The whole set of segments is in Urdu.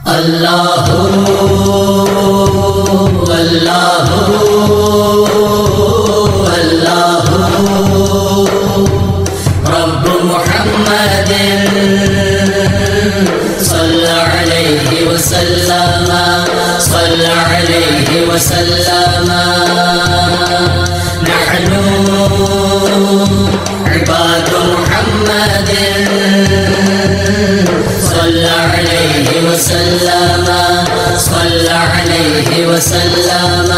اللہ اللہ اللہ رب محمد صلی علیہ وسلم صلی علیہ وسلم نحن عباد محمد صلی علیہ وسلم صلی علیہ وسلم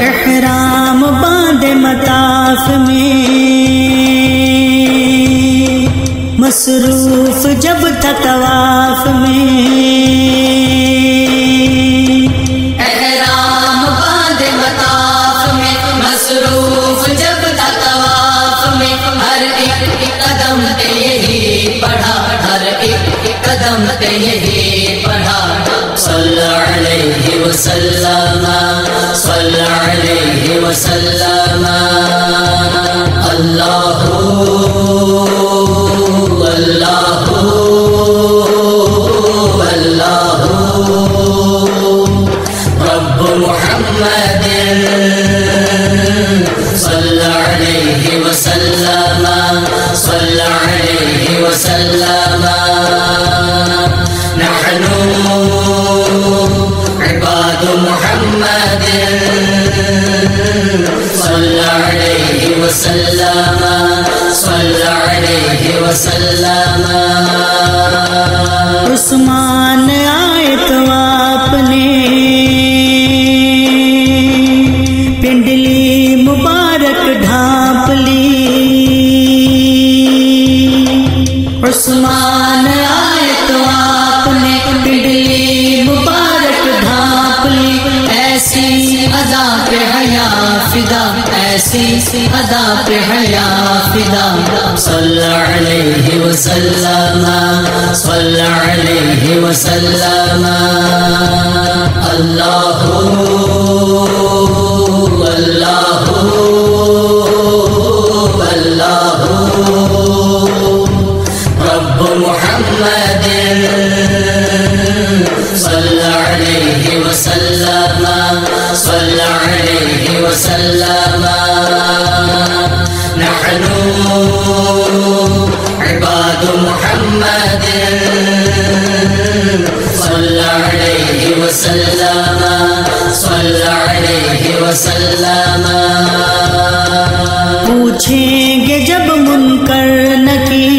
احرام باندھ مطاف میں مصروف جب تھا طواف میں احرام باندھ مطاف میں مصروف جب تھا طواف میں ہر ایک قدم پہ یہی پڑھا ہر ایک قدم پہ یہی پڑھا صلی علیہ وسلم صلی علیہ وسلم اللہ اللہ اللہ رب محمد صلی علیہ وسلم صلی علیہ وسلم نحن عباد محمد صلی علیہ وسلم صلی علیہ وسلم عثمان آئے تو آپ نے پنڈلی مبارک ڈھانپ لی عثمان آئے تو آپ نے پنڈلی مبارک ڈھانپ لی ایسی ادا پہ حیا فدا ایسی ادا پہ حیا فدا صلی علیہ وسلم صلی علیہ وسلم اللہ اللہ اللہ رب محمد صلی علیہ وسلم صلی علیہ وسلم نحن عباد محمد صلی علیہ وسلم صلی علیہ وسلم پوچھیں گے جب منکر نکیر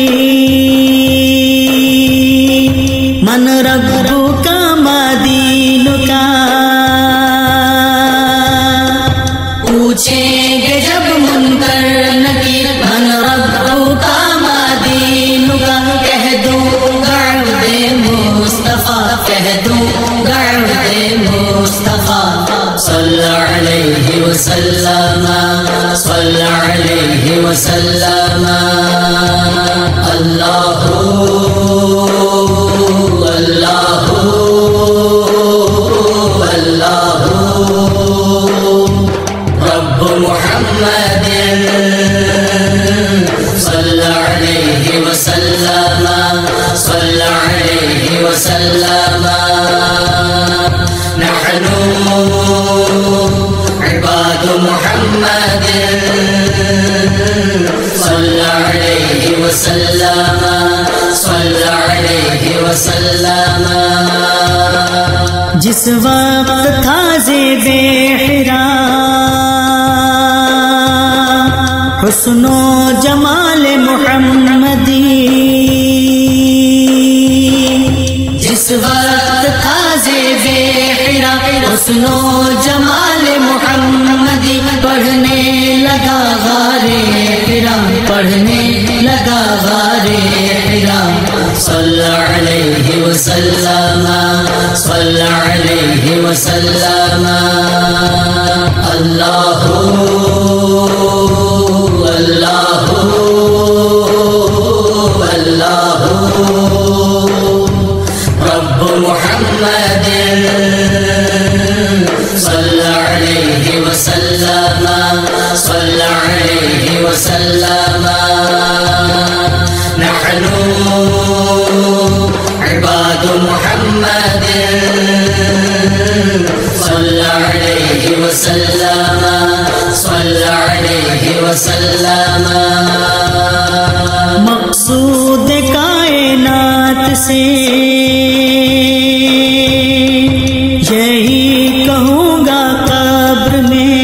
من ربو کا مدین کا پوچھیں گے جب منکر نکیر من ربو کا مدین کا کہہ دوں گا عہد مصطفیٰ کہہ دوں گا عہد مصطفیٰ صلی علیہ وسلم صلی علیہ وسلم اللہ اللہ اللہ رب محمد صلی علیہ وسلم صلی علیہ وسلم نحن عباد محمد صلی علیہ وسلم صلی علیہ وسلم جس وقت تھا زیب حرا حسن و جمال محمدی جس وقت تھا زیب حرا حسن و جمال محمدی پڑھنے لگا غارے حرا پڑھنے لگا غارے حرا صلی علیہ وسلم صلی علیہ وسلم اللہ اللہ اللہ رب محمد صلی علیہ وسلم صلی علیہ وسلم نحن عباد عباد محمد صلی علیہ وسلم صلی علیہ وسلم. مقصود کائنات سے یہی کہوں گا قبر میں.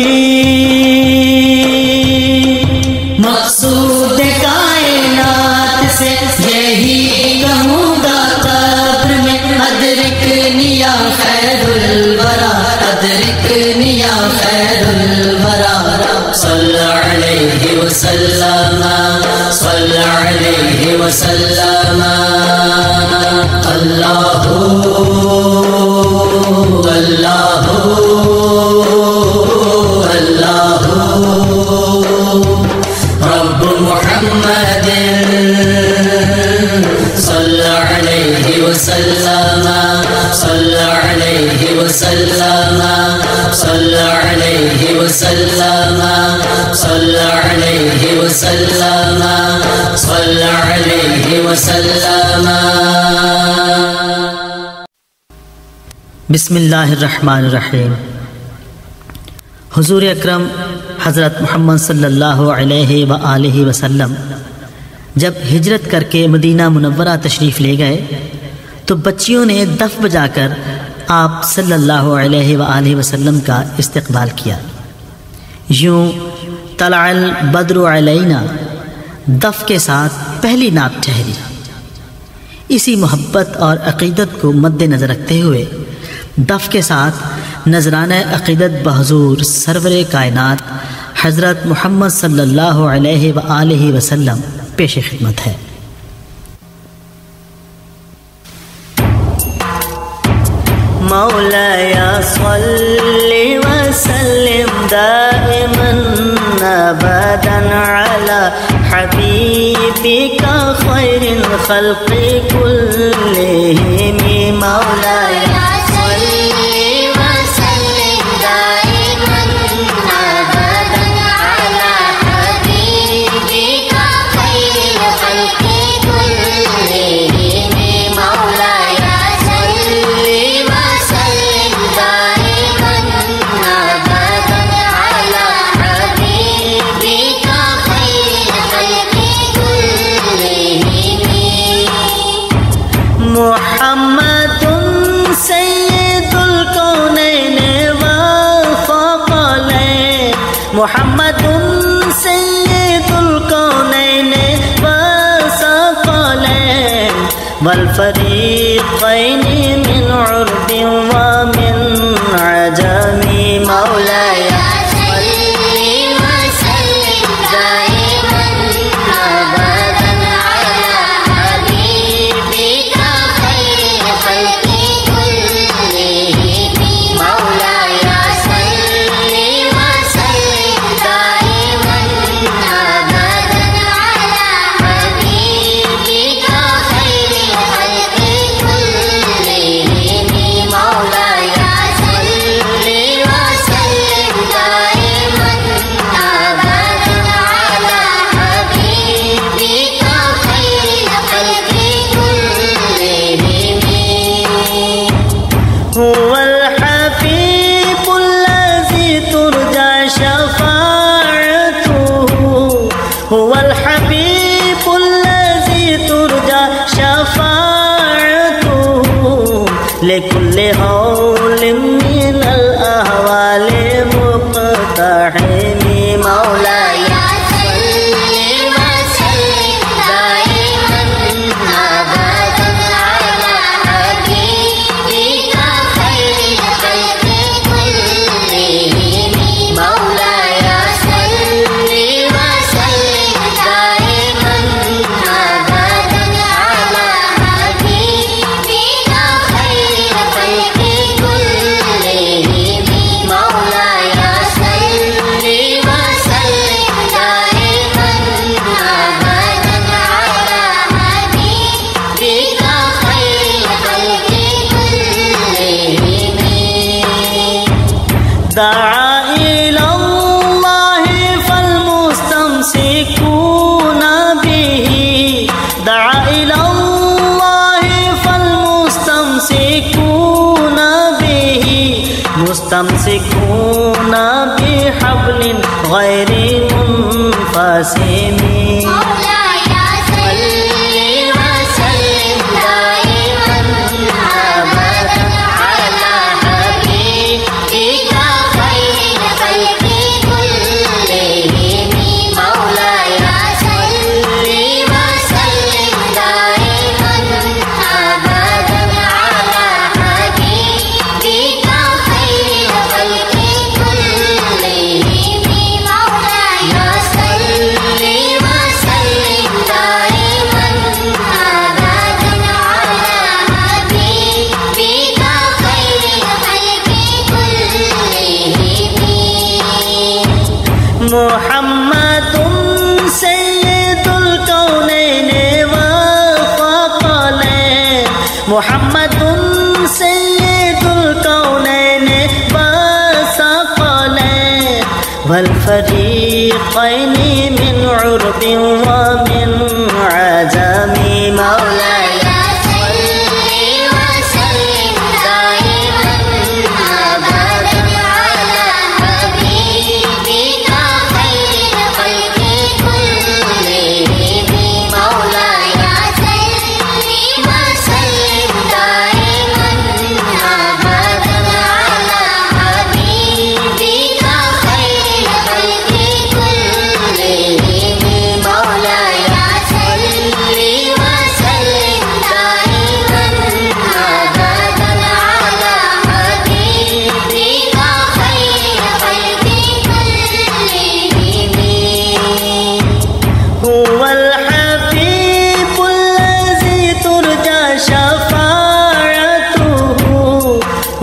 مقصود کائنات سے یہی کہوں گا قبر میں. ادرکنی یا خیر الورا ادرکنی یا خیر الورا. صلی علیہ وسلم صلی علیہ وسلم. اللہ اللہ اللہ رب محمد صلی علیہ وسلم صلی علیہ وسلم صلی علیہ وسلم صلی علیہ وسلم صلی علیہ وسلم. بسم اللہ الرحمن الرحیم. حضور اکرم حضرت محمد صلی اللہ علیہ وآلہ وسلم جب ہجرت کر کے مدینہ منورہ تشریف لے گئے تو بچیوں نے دف بجا کر آپ صلی اللہ علیہ وآلہ وسلم کا استقبال کیا. یوں طلع البدر علینا دف کے ساتھ پہلی نعت ٹھہری. اسی محبت اور عقیدت کو مد نظر رکھتے ہوئے دف کے ساتھ نذرانہ عقیدت بحضور سرور کائنات حضرت محمد صلی اللہ علیہ وآلہ وسلم پیش خدمت ہے. مولاي صل وسلم دائما ابدا على حبيبك خير الخلق كلهم. مولاي صل وسلم دائما ابدا على حبيبك خير الخلق كلهم. مولاي صل وسلم دائما ابدا على حبيبك خير الخلق كلهم. محمد سید الکونین والثقلین. محمد سید الکونین والثقلین والفریقین من عرب ومن عجم. مولاي صل وسلم دائما ابدا على حبيبك خير الخلق كلهم. مولاي صل وسلم دائما ابدا على حبيبك خير الخلق كلهم. مولاي صل وسلم دائما ابدا على حبيبك خير الخلق كلهم. هو الحبيب الذي ترجى شفاعته. هو الحبيب الذي ترجى شفاعته لكل هول من الأهوال مقتحم. مولاي صل وسلم دائما ابدا على حبيبك خير الخلق كلهم. مولاي صل وسلم دائما ابدا على حبيبك خير الخلق كلهم. مولاي صل وسلم دائما ابدا على حبيبك خير الخلق كلهم. دعا إلى الله فالمستمسكون به. دعا إلى الله فالمستمسكون مستمسكون به مستمسكون بحبل غير منفصم محمد سید الکونین والثقلین محمد سید الکونین والثقلین والفریقین من عرب ومن عجم مولاي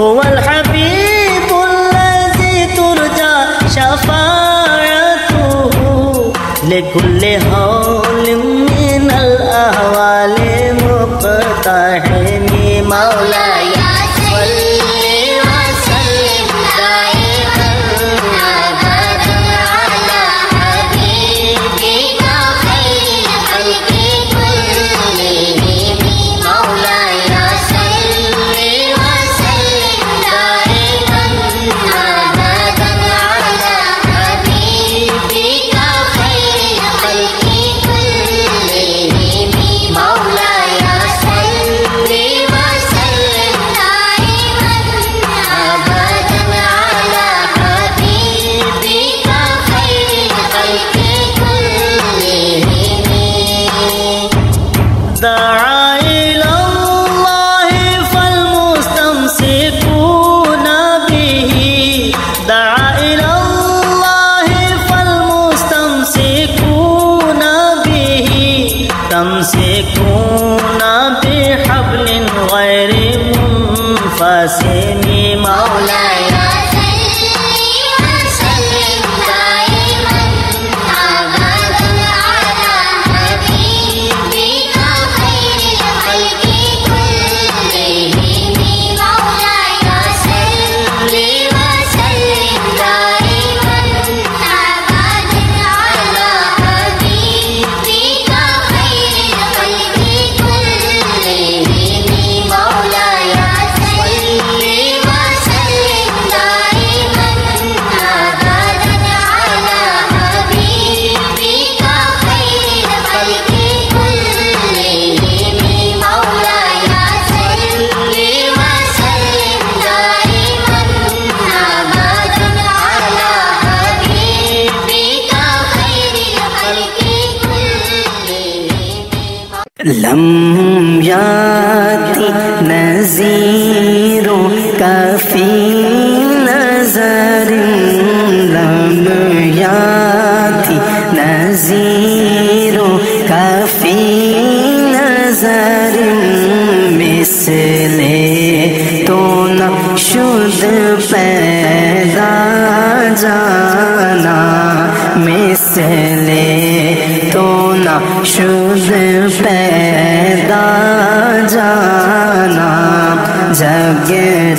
هو الحبيب الذي ترجى شفاعته لكل حول من الأهوال مقتحم مولاي دعا إلى الله فالمستمسكون به دعا إلى الله فالمستمسكون به تمسكون بحبل غير منفصم مولاي لم يأتي نذير كفي نظر لم يأتي نذير كفي نظر مثل تو نشد پیدا جانا مثل تو نشد پیدا جانا جگ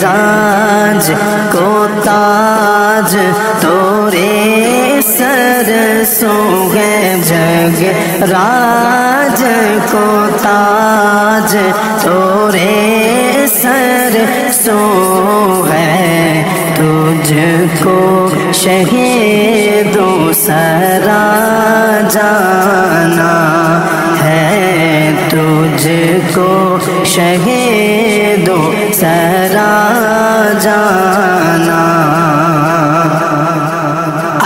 راج کو تاج تورے سر سو ہے جگ راج کو تاج تورے سر سو ہے تجھ کو شہیدوں سرا جانا ہے تجھ کو شہیدوں سرا جانا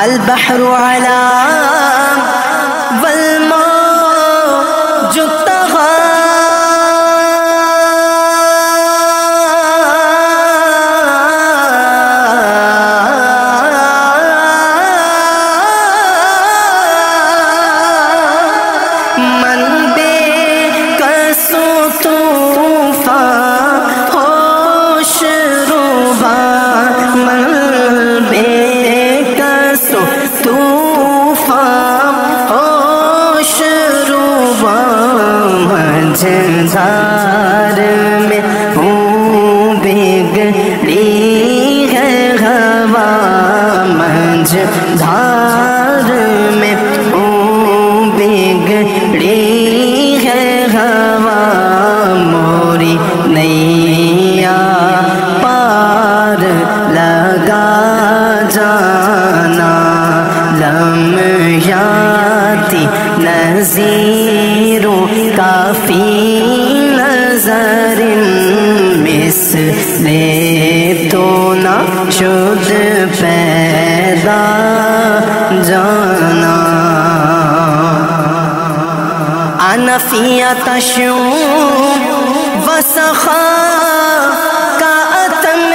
البحر علی والموج طغى من بے کس طوفان ہوش روباں من بے کس طوفان ہوش روباں مجھدار میں ہوں بگڑی ہے ہوا مجھدار میں ہوں بگڑی ہے ہوا موری نیا پار لگا جانا لمحاتی نظیروں کافی نظر مثل تو نہ شد پیدا جانا انا فی تشوم وسخا کا اتم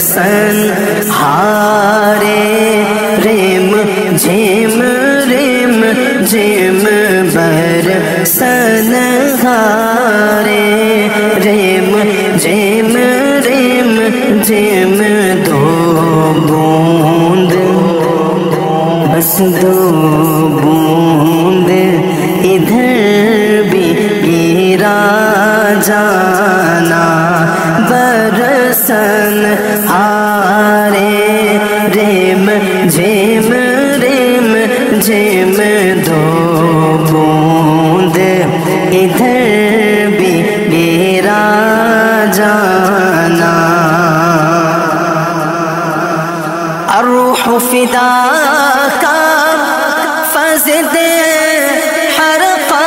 سن ہارے ریم جھم بر سن ہارے ریم جھم دو بوند بس دو بوند ادھر بھی گرا جانا برسن آرے ریم جھم دو بوند ادھر بھی گرا جانا الروح فداک فزد حرقا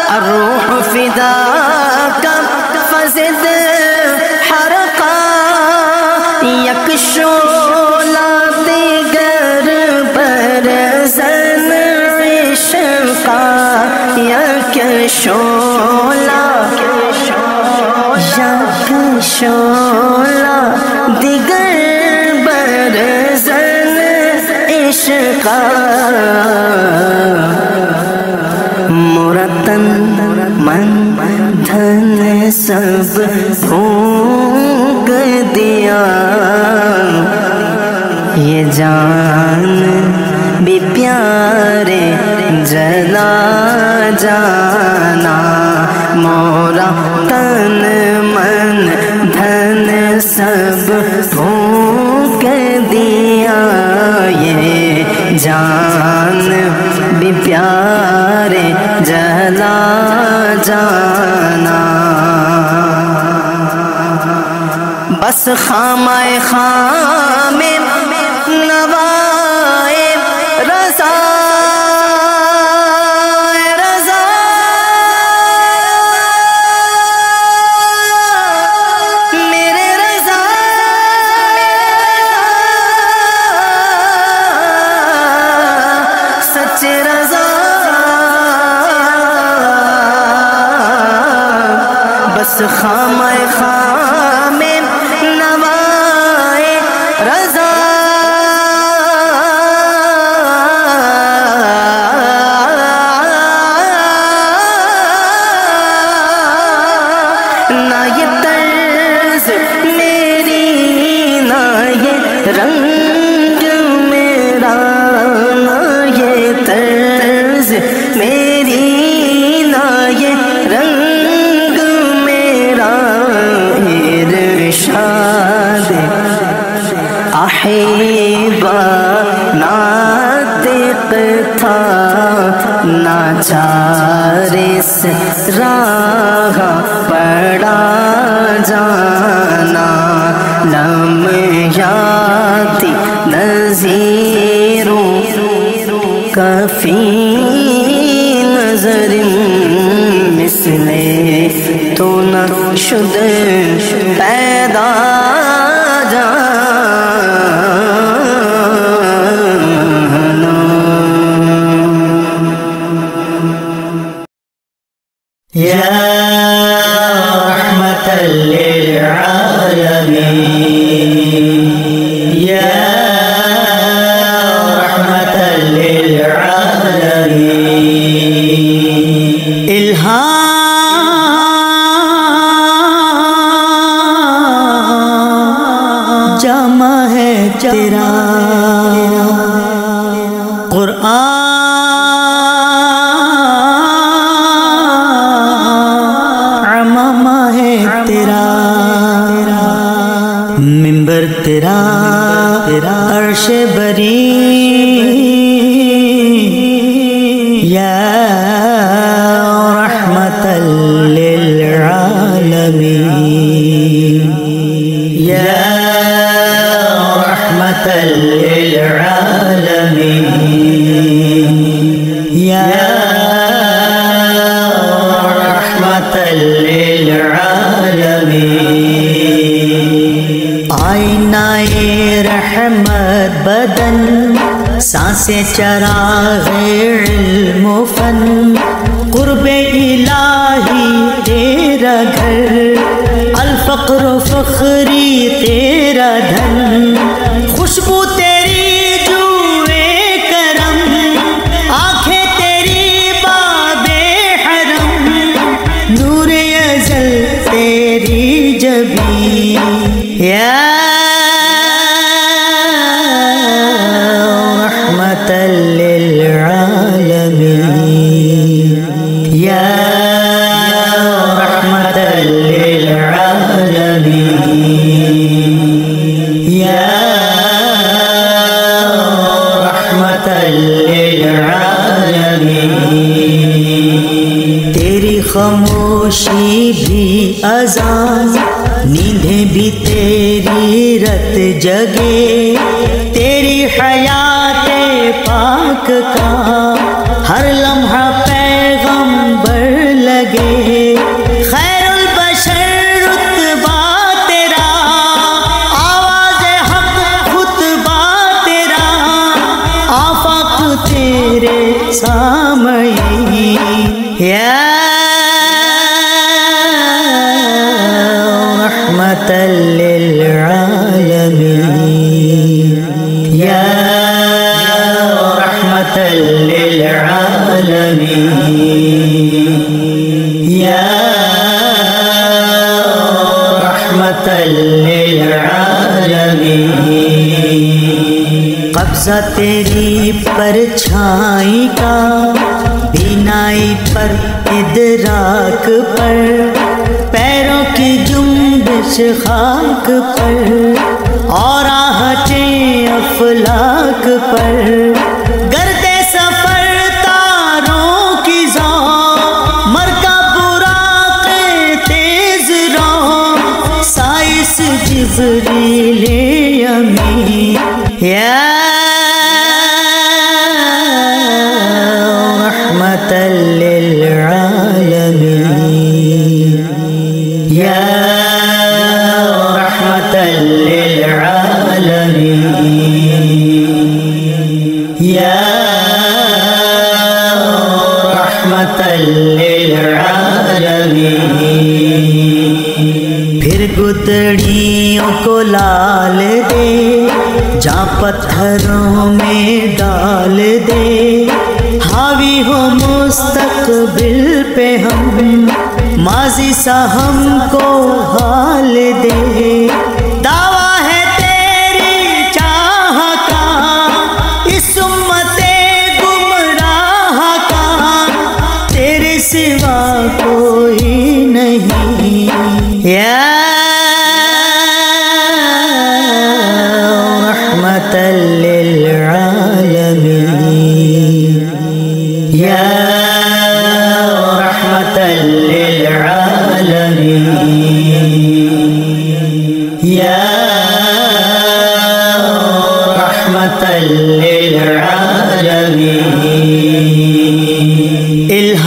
الروح فداک فزد حرقا یک شعلہ دیگر پر زن عشقا یک شعلہ دیگر بر زن عشقا مرتن من دھن سب پھونک دیا یہ جان بھی پیارے جلا جانا مورا تن من دھن سب پھونک دیا یہ جان بھی پیارے جلا جانا بس خامائے خام نوائے رضا میرے رضا سچ رضا صاحبہ ناطق تھا ناچار اس راہ پڑا جانا لمحاتی نظیروں کفی نظر مثل تو نہ شد پیدا یا رحمت للعالمین یا رحمت للعالمین الہام جامع ہے تیرا قرآن منبر تیرا عرش بری یا رحمت للعالمین یا رحمت للعالمین یا رحمت للعالمین آئینہ رحمت بدن سانسیں چراغ علم و فن قرب الہی تیرا گھر الفقر و فخری تیرا دھن خوشبو تیری جوئے کرم آنکھیں تیری باب حرم نور ازل تیری جبین یا رحمت للعالمین یا رحمت للعالمین یا رحمت للعالمین تیری خاموشی بھی اذان نیندیں بھی تیری رت جگے تیری حیات پاک کا ہر لمحہ پیغمبر لگے خیر البشر رتبہ تیرا آواز حق خطبہ تیرا آفاق تیرے سامعین یا رحمت للعالمین یا رحمت للعالمین یا رحمت للعالمین قبضہ تیری پرچھائی کا بینائی پر ادراک پر پیروں کی جنبش خاک پر اور آہٹیں افلاک پر گرد سفر تاروں کی ذوق مرکب براق تیز رو سائس جبریل امین یا رحمت للعالمین یا رحمت للعالمین یا رحمت للعالمین پھر گدڑیوں کو لال دے جہاں پتھروں میں ڈال دے حاوی ہو مستقبل پہ ہم ماضی سا ہم کو حال دے دعویٰ ہے تیری چاہ کا اس امت گمراہ کا تیرے سوا کوئی نہیں یا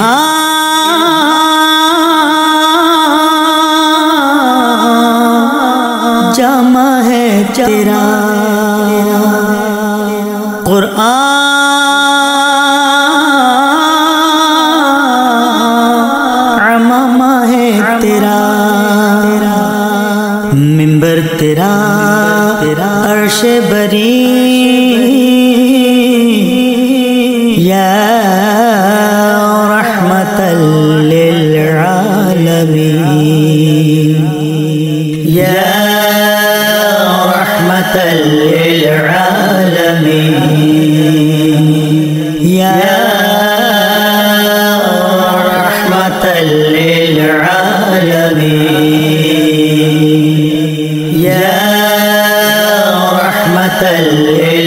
قرآن جامع ہے تیرا، قرآن عمامہ ہے تیرا، منبر تیرا عرش بری یا رحمت للعالمین، یا رحمت للعالمین، یا رحمت للعالمین، یا رحمت للعالمین،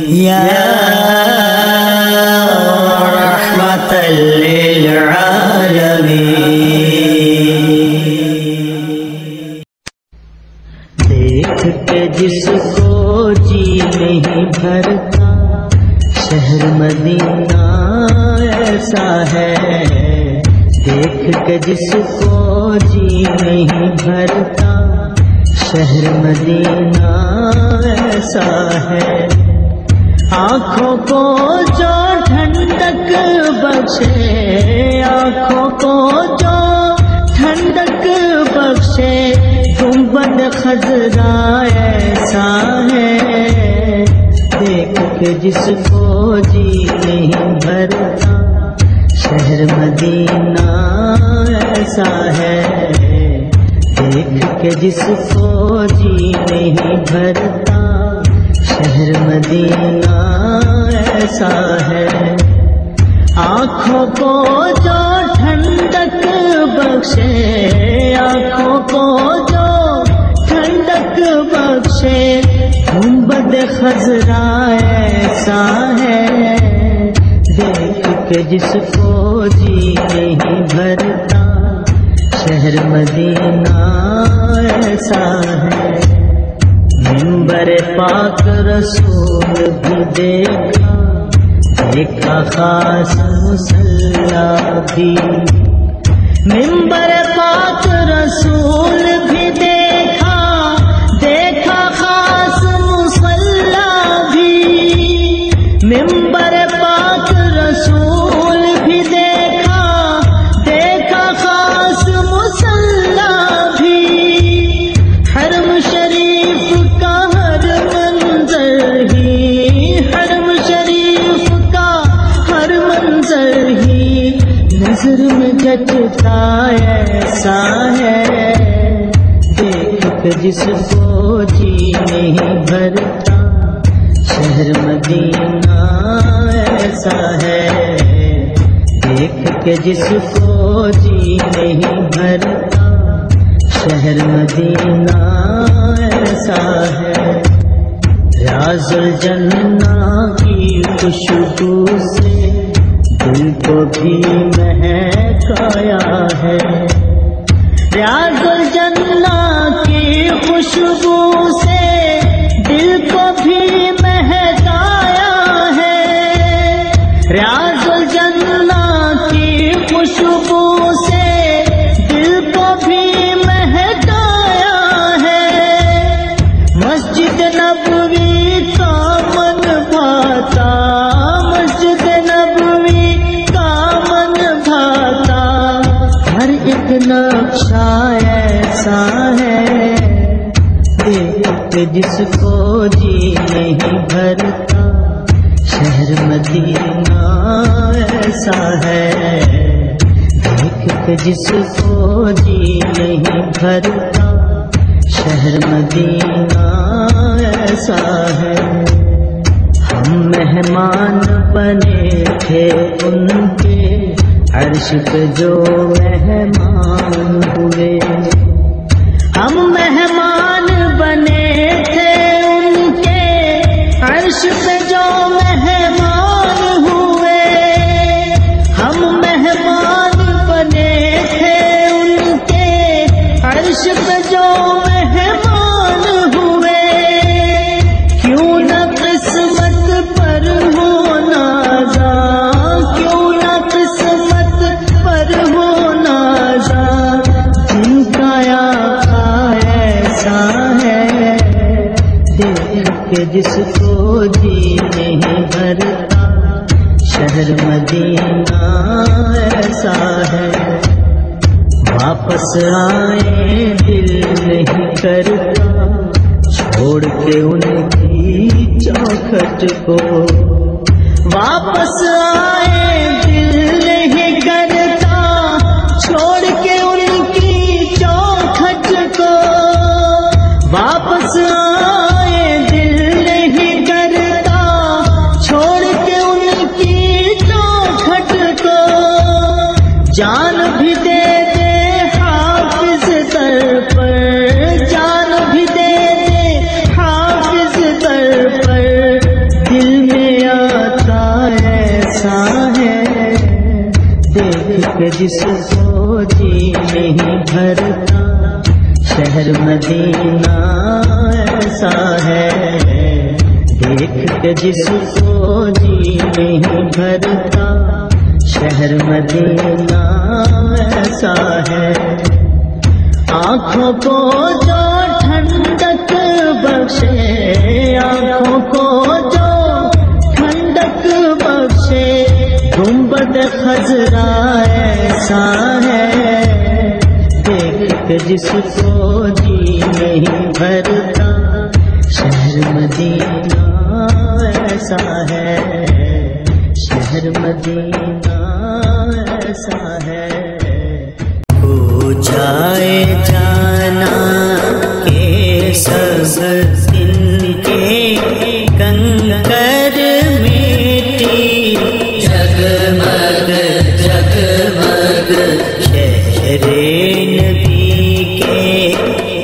یا رحمت للعالمین۔ دیکھ کے جس کو جی نہیں بھرتا، شہر مدینہ ایسا ہے، دیکھ کے جس کو جی نہیں بھرتا، شہر مدینہ ایسا ہے، آنکھوں کو جو ٹھنڈک بخشے، آنکھوں کو جو ٹھنڈک بخشے، گنبد خضرا ایسا ہے، دیکھ کے جس کو جی نہیں بھرتا، شہر مدینہ ایسا ہے، دیکھ کے جس کو جی نہیں بھرتا، شہر مدینہ ایسا ہے، آنکھوں کو جو ٹھنڈک بخشے، آنکھوں کو جو ٹھنڈک بخشے، گنبد خضرا ایسا ہے، دیکھ کے جس کو جی نہیں بھرتا، شہر مدینہ ایسا ہے، منبر پاک رسول بھی دیکھا، دیکھا خاص مصلی بھی، منبر پاک رسول بھی دیکھا، دیکھا خاص مصلی بھی، منبر پاک رسول بھی دیکھا، دیکھا خاص مصلی بھی، حرم شریف کا ہر منظر ہی، حرم شریف کا ہر منظر ہی، نظر میں جچتا ایسا ہے، دیکھ کے جس کو جی نہیں بھرتا، شہر مدینہ ایسا ہے، دیکھ کے جس کو جی نہیں بھرتا، شہر مدینہ ایسا ہے، ریاض الجنہ کی خوشبو سے دل کو بھی مہکایا ہے، ریاض الجنہ کی خوشبو سے دل کو بھی مہکایا ہے، ریاض الجنہ کی خوشبو سے دل کو بھی مہکایا ہے، مسجد نبوی کا من بھاتا، مسجد نبوی کا من بھاتا، ہر ایک نقشہ ایسا ہے، دیکھ کے جس کو جی نہیں بھرتا، شہر مدینہ ایسا ہے، دیکھ کے جس کو جی نہیں بھرتا، شہر مدینہ ایسا ہے، ہم مہمان بنے تھے ان کے، عرش پہ جو مہمان ہوئے، ہم مہمان بنے تھے ان کے، عرش پہ جو مہمان ہوئے، ہم مہمان بنے تھے ان کے، عرش پہ جو مہمان ہوئے، کیوں نہ قسمت پر ہو جس کو جی نہیں بھرتا، شہر مدینہ ایسا ہے، واپس آئے دل نہیں کرتا، چھوڑ کے ان کی چوکھٹ کو، واپس آئے دل نہیں کرتا، چھوڑ کے ان کی چوکھٹ کو، واپس آئے دل نہیں کرتا، چھوڑ کے ان کی چوکھٹ کو، جان بھی دے دے حافظ در پر، جان بھی دے دے حافظ در پر، دل میں آتا ایسا ہے، دیکھ کے جس کو جی نہیں بھرتا، شہر مدینہ ایسا ہے، دیکھ کے جس کو جی نہیں بھرتا، شہر مدینہ ایسا ہے، آنکھوں کو جو ٹھنڈک بخشے، آنکھوں کو جو ٹھنڈک بخشے، گنبد خضرا ایسا ہے، دیکھ کے جس کو جی نہیں بھرتا، شہر مدینہ ایسا ہے، شہر مدینہ ایسا ہے، پوچھائے جانا کہ سب دن کے کنکر مٹی، جگمگ جگمگ شہر نبی کے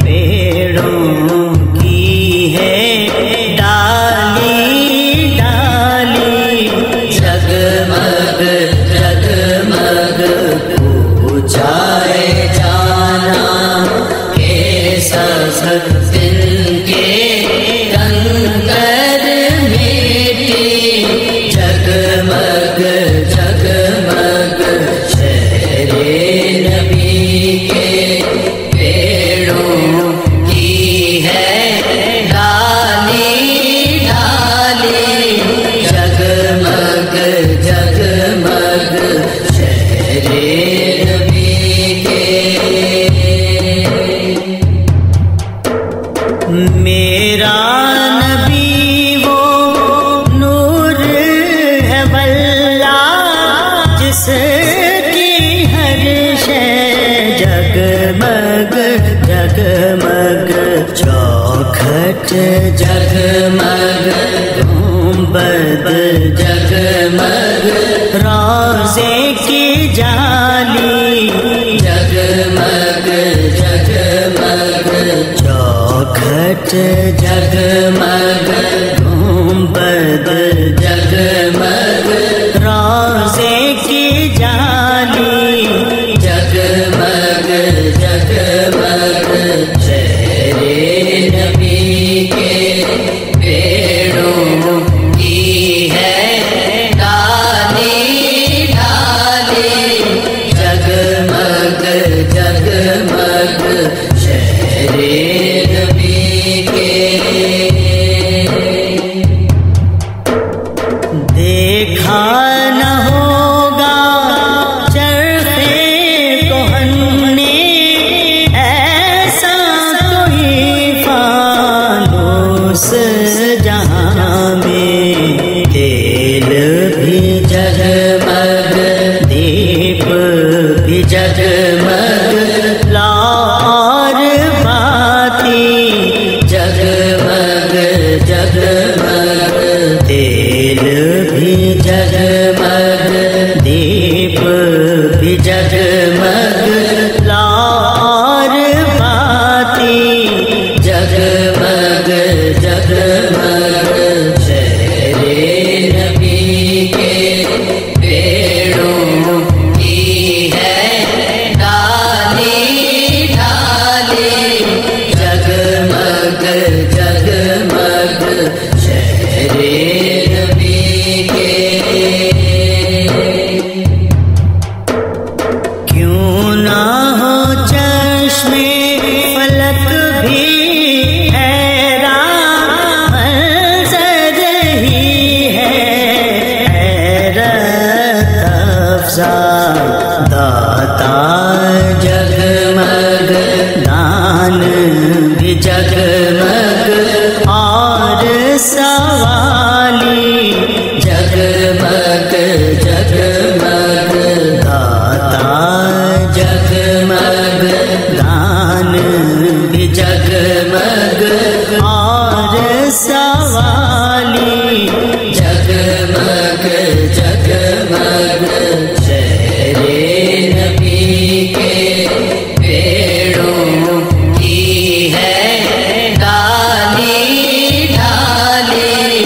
پیڑوں کی ہے ڈالی ڈالی، جگمگ جگمگ پوچھائے جانا کہ سب دن کے کنکر مٹی، جگمگ جگمگ شہر نبی کے پیڑوں کی ہے ڈالی ڈالی، جگمگ جگمگ شہر نبی کے، میرا نبی وہ نور ہے واللہ، جس کی ہر شے جگمگ جگمگ، چوکھٹ جگمگ گنبد جگمگ، روضے کی جالی جگمگ جگمگ، چوکھٹ جگمگ گنبد جگمگ، روضے کی جالی جگمگ جگمگ، شہر نبی کے پیڑوں کی ہے ڈالی ڈالی، جگمگ جگمگ شہر نبی کے، دیکھا نہ ہوگا چرخے کہن نے ایسا کوئی فانوس جہاں میں، تیل بھی جگمگ دیپ بھی جگمگ، لاور باتی جگمگ جگمگ، تیل بھی جگمگ دیپ بھی جگمگ، لاور باتی جگمگ جگمگ، شہر نبی کے پیڑوں کی ہے ڈالی ڈالی، جگمگ جگمگ شہر نبی کے، افزا داتا جگمگ دان بھی جگمگ اور سوالی جگمگ جگمگ داتا جگمگ دان بھی جگمگ اور سوالی جگمگ جگمگ شہر نبی کے پیڑوں کی ہے ڈالی ڈالی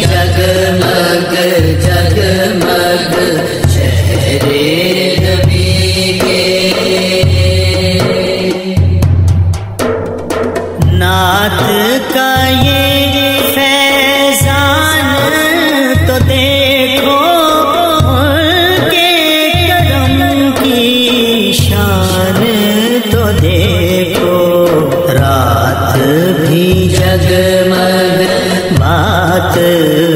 جگمگ جگمگ شہر نبی کے نعت کا یہ فیضان تو دیکھو ان کے کرم کی شان تو دیکھو رات بھی جگمگ بات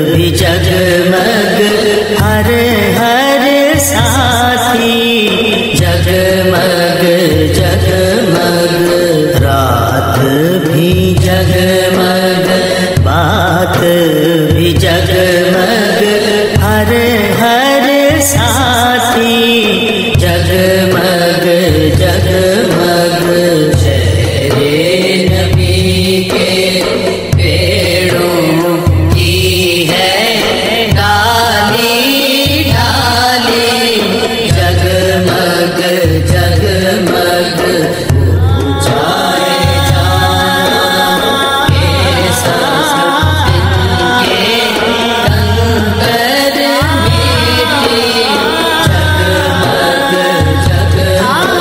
بھی جگمگ ہر ہر ساتھی جگمگ جگمگ رات بھی جگمگ بات بھی جگمگ ہر ہر ساتھی جگمگ جگمگ شہر نبی کے پیڑوں کی ہے ڈالی ڈالی جگمگ جگمگ اونچائے جانا کے ساز ان کے اندر میٹھی جگمگ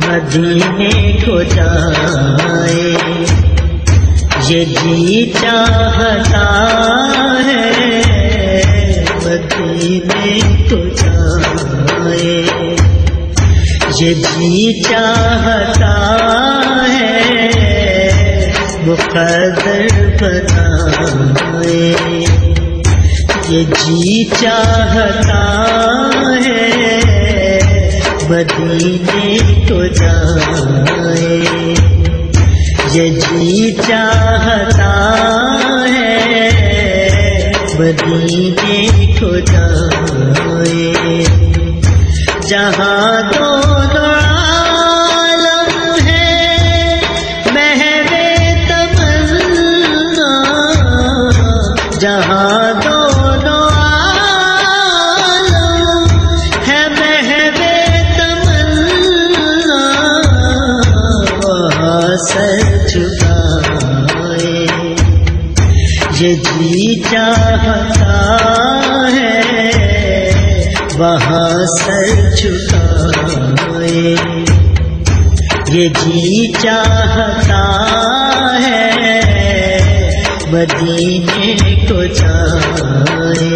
مدینے کو جائے یہ جی چاہتا ہے مدینے کو جائے یہ جی چاہتا ہے مقدر بنائے یہ جی چاہتا ہے مدینے کو جائے یہ جی چاہتا ہے مدینے کو جائے جہاں دونوں عالم ہے محو تمنا جہاں دونوں عالم ہے محو تمنا وہاں سر جھکائے یہ جی چاہتا ہے وہاں سر جھکائے یہ جی چاہتا ہے مدینے کو جائے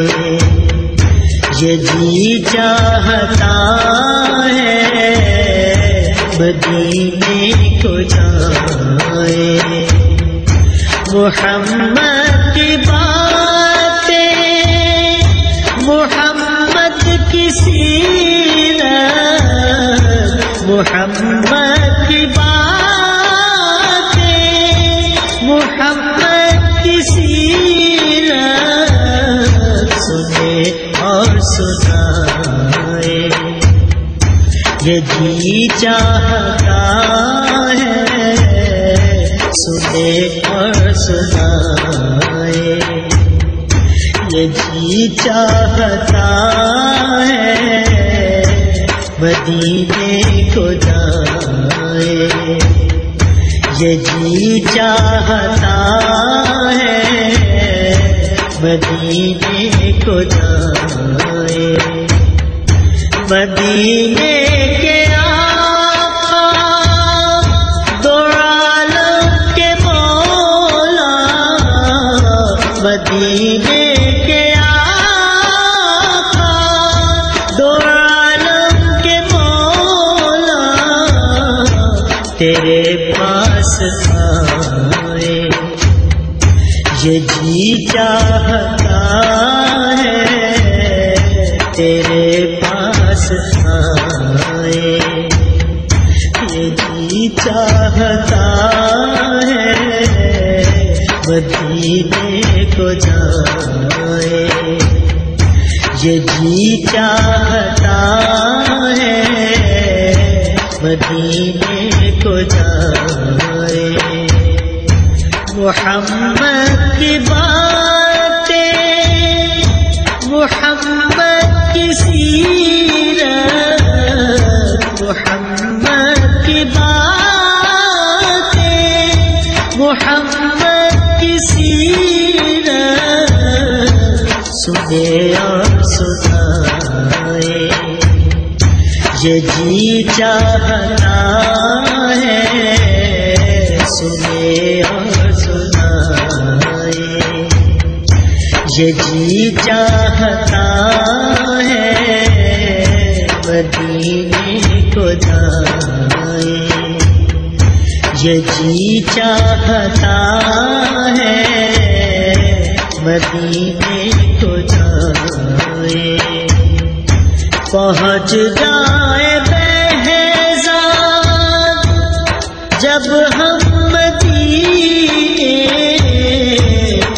یہ جی چاہتا ہے مدینے کو جائے محمد کی باتیں محمد کی سیرت محمد کی باتیں محمد کی سیرت سنے اور سنائے یہ جی چاہتا ہے سنے اور سنائے یہ جی چاہتا ہے مدینے کو جائے یہ جی چاہتا ہے مدینے کو جائے مدینے کے آقا دو عالم کے مولا آئے، یہ جی چاہتا ہے تیرے پاس آئے، یہ جی چاہتا ہے مدینے کو جائے، یہ جی چاہتا ہے مدینے کو جائے، محمد کی باتیں، محمد کی سیرت، محمد کی باتیں، محمد کی سیرت سنے اور سنائے، یہ جی چاہتا ہے سنے اور سنائے، یہ جی چاہتا ہے مدینے کو جائے، یہ جی چاہتا ہے مدینے کو جائے، پہنچ جائے بہزاد جب ہم مدینے،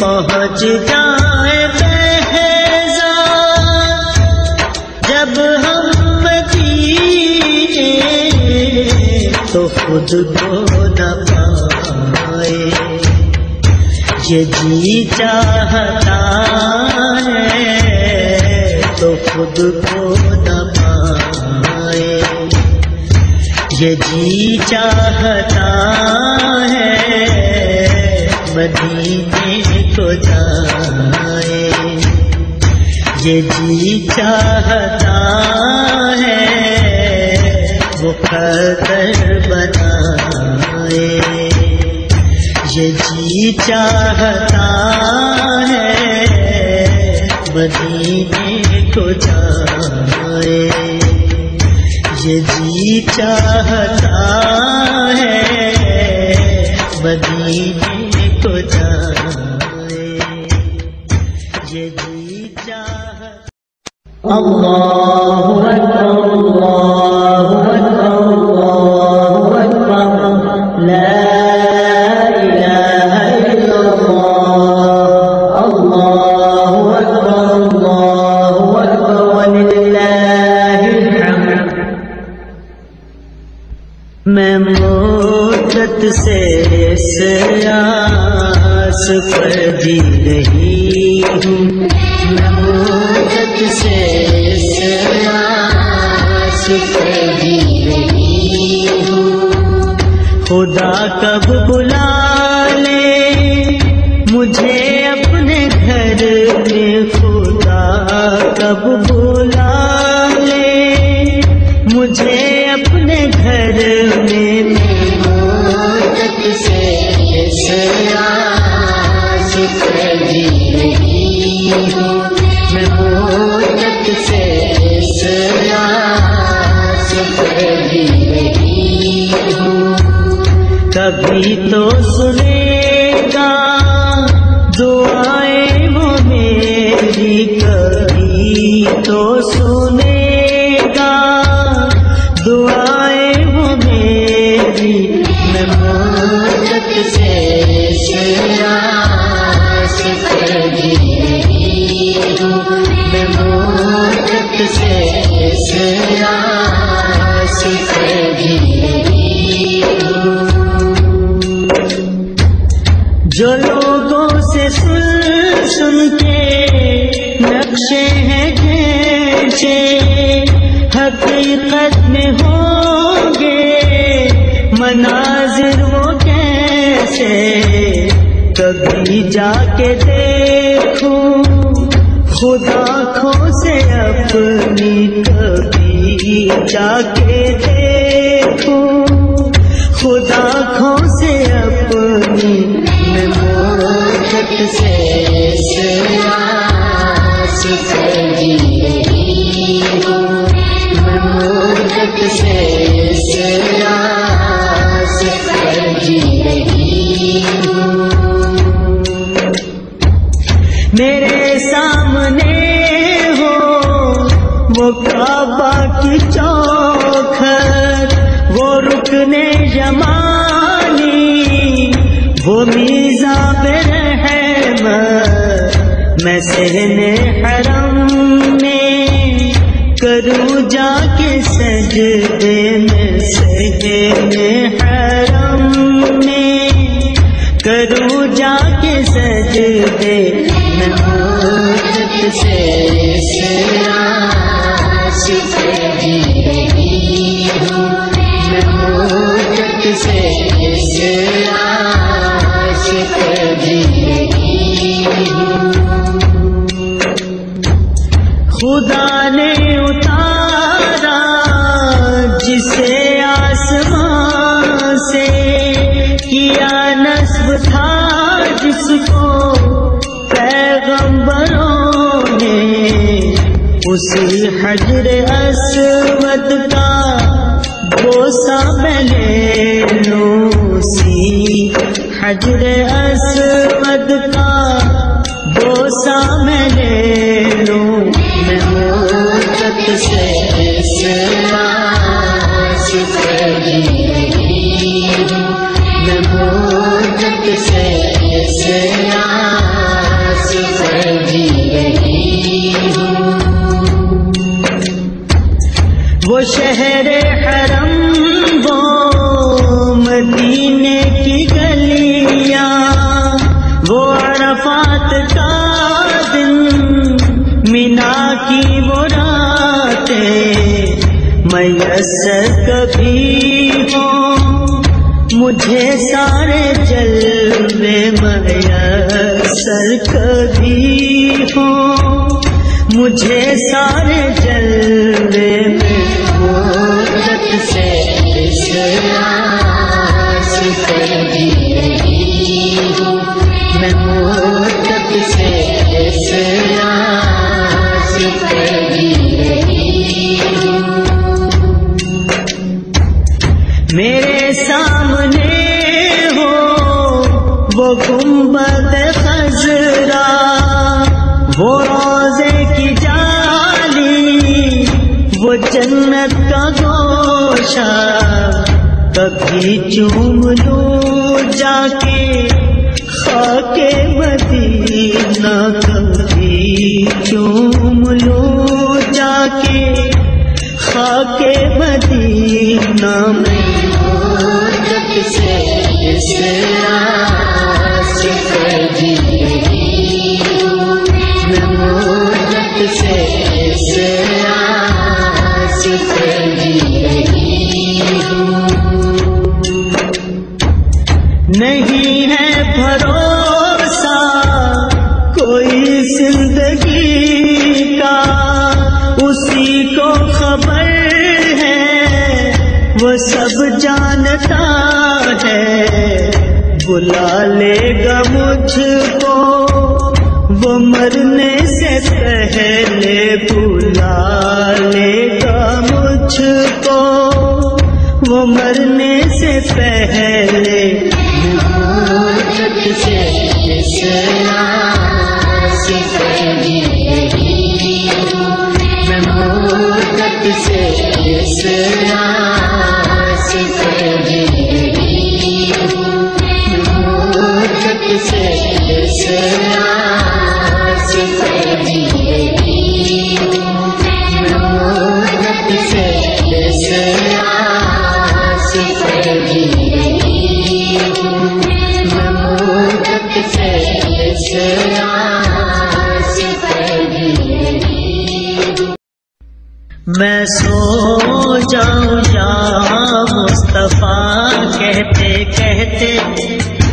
پہنچ جائے بہزاد جب ہم مدینے، تو خود کو نہ پائے، یہ جی چاہتا ہے تو خود کو نہ پائے، یہ جی چاہتا ہے مدینے کو جائے، یہ جی چاہتا ہے مقدر بنائے، یہ جی چاہتا ہے مدینے کو جائے، یہ جی چاہتا ہے مدینے کو جائے، یہ جی چاہتا۔ اللہ اکبر اللہ اکبر اللہ اکبر، لا الہ الا اللہ، اللہ اکبر اللہ اکبر وللہ الحمد۔ میں مدت سے اس آس پر جی رہی ہوں، میں مدت سے اس آس پر جی رہی ہوں، خدا کب بلا لے مجھے اپنے گھر میں، خدا کب بلا لے مجھے اپنے گھر میں، میں مدت سے اس آس پر جی رہی ہوں، میں مدت سے اس آس پر جی رہی ہوں، کبھی تو سنے گا دعائیں وہ میری، کبھی تو سنے گا دعائیں وہ میری، میں مدت سے اس آس پر جی رہی ہوں، میں مدت سے اس آس پر جی رہی ہوں، جو لوگوں سے سن سن کے نقشے ہیں کھینچے، حقیقت میں ہوں گے مناظر وہ کیسے، کبھی جا کے دیکھوں خود آنکھوں سے اپنی، کبھی جا کے دیکھوں خود آنکھوں سے اپنی، میں مدت سے اس آس پر جی رہی ہوں، میں مدت سے اس آس پر جی رہی وہ میزاں پہ رحمت میں صحن حرم میں کروں جا کے سجدے میں، صحن حرم میں کروں جا کے سجدے میں، محبت سے اس عاشق جی رہی ہوں، میں محبت سے اس عاشق جی رہی ہوں۔ خدا نے اتارا جسے آسمان سے، کیا نصب تھا جس کو پیغمبروں نے، اسی حجر اسود کا بوسہ میں لے لوں، اسی حجر اسود کا بوسہ میں لے لوں، میں محبت سے اس عاشق جی رہی ہوں، میں محبت سے اس عاشق جی رہی ہوں۔ وہ شہر حرم، وہ مدینے کی گلیاں، وہ عرفات کا دن، مینا کی وہ راتیں، میسر کبھی ہوں مجھے سارے جلوے، میسر کبھی ہوں مجھے سارے جلوے، میں محبت سے اس عاشق جی رہی ہوں، میں محبت سے اس عاشق جی رہی ہوں۔ میرے سامنے ہو وہ گنبد خضرا، وہ روضے کی جالی، وہ جنت کا گوشہ، کبھی چوم لوں جا کے خاک مدینہ، کبھی چوم لوں جا کے خاک مدینہ، میں محبت سے اس عاشق جی رہی ہوں، میں محبت سے اس عاشق جی رہی ہوں۔ نہیں ہے بھروسہ کوئی زندگی کا، اسی کو خبر ہے وہ سب جانتا ہے، بلا لے گا مجھ کو وہ مرنے سے پہلے، بلا لے گا مجھ کو وہ مرنے سے پہلے، محبت سے اس عاشق جی رہی ہوں، میں محبت سے اس عاشق جی رہی ہوں، میں محبت سے اس عاشق جی رہی ہوں، میں محبت سے اس عاشق جی رہی ہوں، میں محبت سے اس عاشق جی رہی ہوں۔ میں سو جاؤں یا مصطفیٰ کہتے کہتے،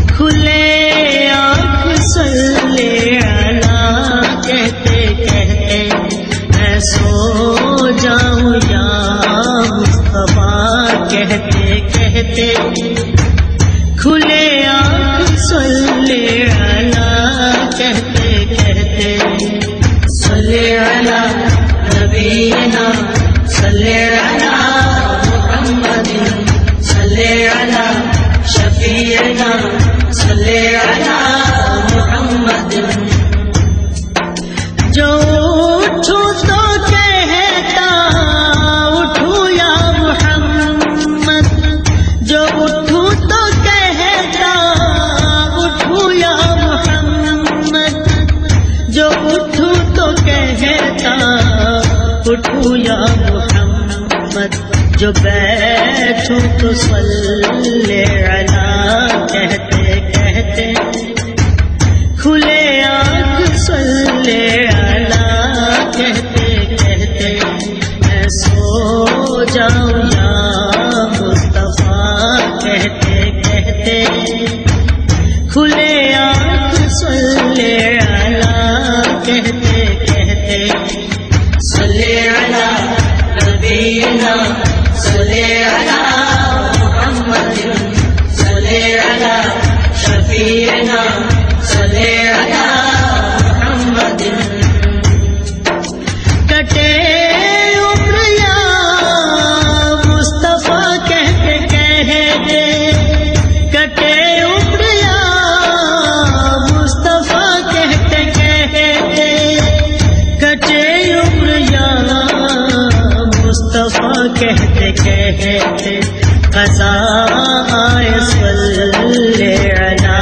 کھلے آنکھ صلی علیہ کہتے کہتے، میں سو جاؤں یا مصطفیٰ کہتے کہتے، کھلے آنکھ صلی علیہ کہتے کہتے، صلی علی نبینا صلی علی محمد صلی علی شفیعنا صلی علی محمد۔ جو اٹھوں تو کہتا اٹھوں یا محمد، جو اٹھوں تو کہتا جو بیٹھوں تو صلی علی کہتے کہتے کھلے آنکھ صلی علی کہتے کہتے میں سو جاؤں یا مصطفیٰ کہتے کہتے کھلے آنکھ صلی علی کہتے کہتے صلی علی نبینا صلی علی محمد صلی علی شفیعنا صلی علی محمد کٹے عمر یا مصطفیٰ کہتے کہتے کٹے عمر یا مصطفیٰ کہتے کہتے کٹے عمر یا مصطفیٰ کہتے کہتے قضا آئے صلی علی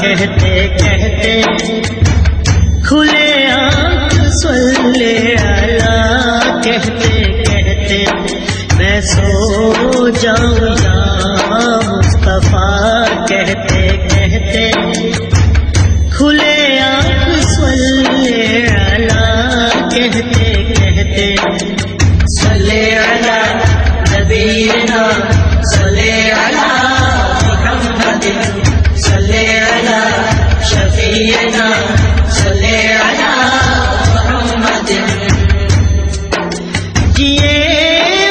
کہتے کہتے کھلے آنکھ صلی علی کہتے کہتے میں سو جاؤں یا مصطفیٰ کہتے کہتے کھلے آنکھ صلی علی کہتے کہتے صلی علی نبینا صلی علی محمد صلی علی شفیعنا صلی علی محمد جیے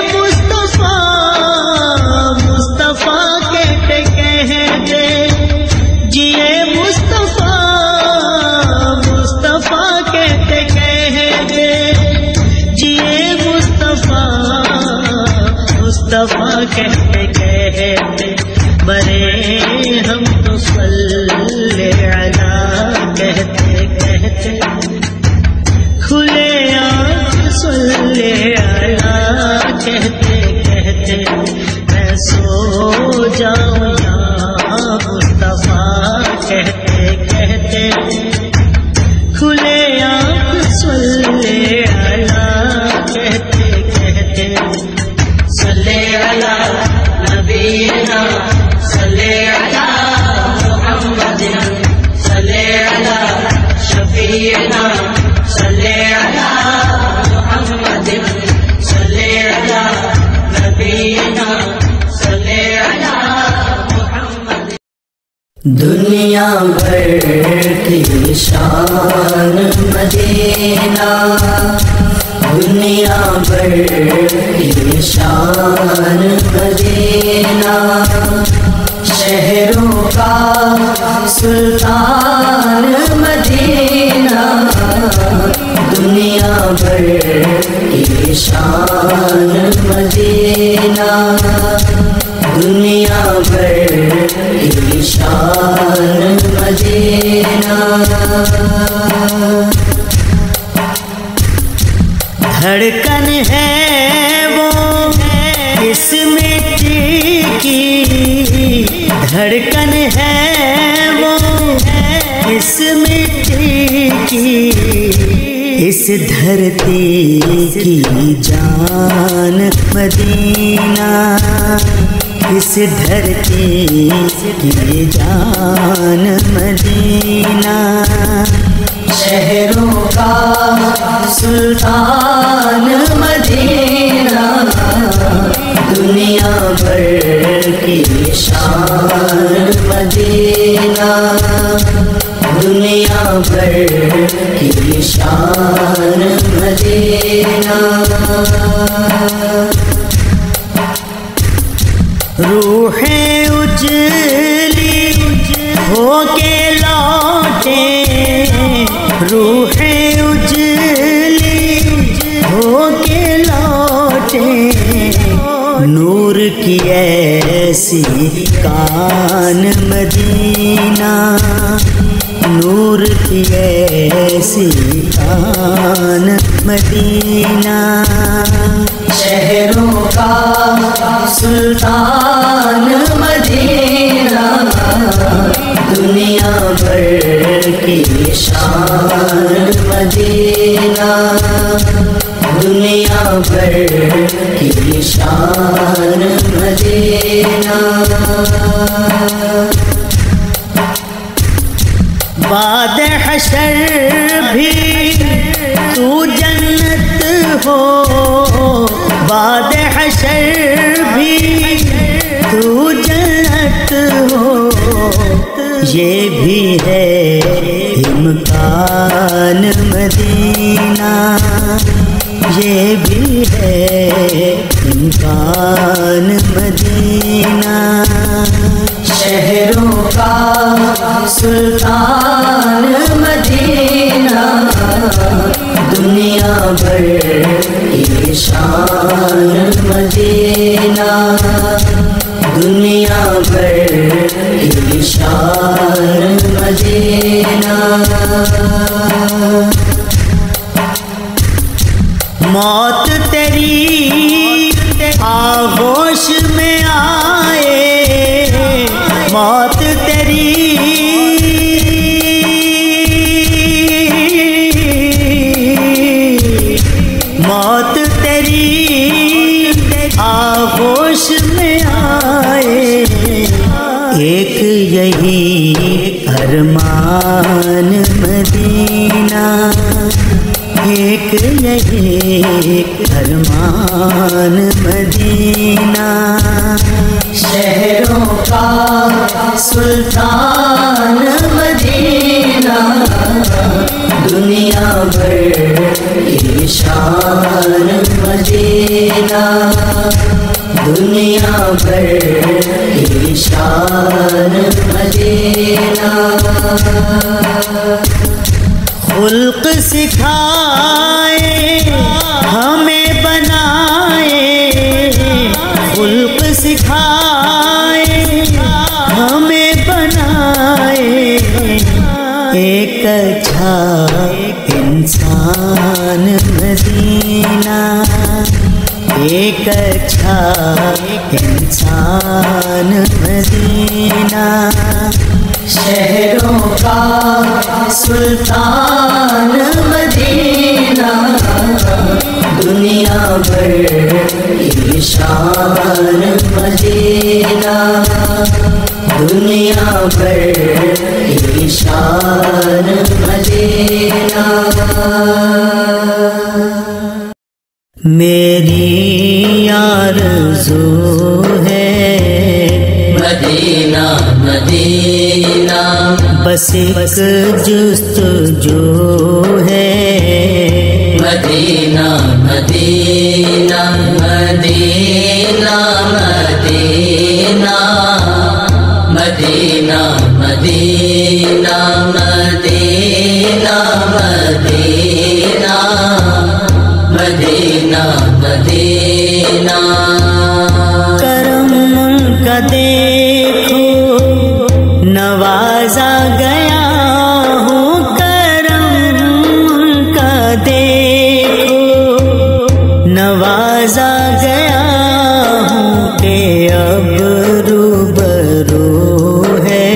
مصطفیٰ مصطفیٰ کہتے کہتے جیے مصطفیٰ مصطفیٰ کہتے کہتے جیے مصطفیٰ مصطفیٰ کہتے کہتے مرے ہم تو صلی علی کہتے کہتے کھلے آنکھ صلی علی کہتے کہتے میں سو جاؤں یا مصطفیٰ کہتے کہتے کھلے آنکھ صلی علی کہتے کہتے صلی علی نبینا صلی علی محمد صلی علی شفیعنا صلی علی محمد صلی علی نبینا صلی علی محمد دنیا بھر کی شان مدینہ دنیا بھر کی شان مدینہ شہروں کا سلطان مدینہ دنیا بھر کی شان مدینہ دنیا بھر کی شان مدینہ دھڑکن ہے وہ اس مٹی کی دھڑکن ہے وہ اس مٹی کی اس دھرتی کی جان مدینہ اس دھرتی کی جان مدینہ شہروں کا سلطان مدینہ دنیا بھر کی شان مدینہ دنیا بھر کی شان مدینہ روحیں اجلی ہو کے لوٹے روحیں اجلی ہو کے لوٹے نور کی ایسی کان مدینہ نور کی ایسی کان مدینہ شہروں کا سلطان مدینہ دنیا بھر کی شان مدینہ دنیا بھر کی شان مدینہ بعد حشر بھی تو جنت ہو بعد حشر بھی تو جنت ہو یہ بھی ہے امکان مدینہ یہ بھی ہے امکان مدینہ شہروں کا سلطان مدینہ دنیا بھر کی شان مدینہ دنیا بھر کی شان مدینہ موت تیری آغوش میں آئے موت تیری موت تیری آغوش میں آئے ایک یہی ارمان مدینہ ایک یہی ارمان مدینہ شہروں کا سلطان مدینہ دنیا بھر کی شان مدینہ دنیا بھر کی شان مدینہ خلق سکھائے ہمیں بنائے خلق سکھائے ہمیں بنائے ایک اچھا انسان مدینہ ایک اچھا انسان مدینہ شہروں کا سلطان مدینہ دنیا بھر کی شان مدینہ دنیا بھر کی شان مدینہ میری آرزو ہے مدینہ مدینہ بس ایک جستجو ہے مدینہ مدینہ مدینہ مدینہ مدینہ مدینہ مدینہ مدینہ مدینہ مدینہ کرم کا دیکھو نوازا گیا ہوں کرم کا دیکھو نوازا گیا ہوں کہ اب روبرو ہے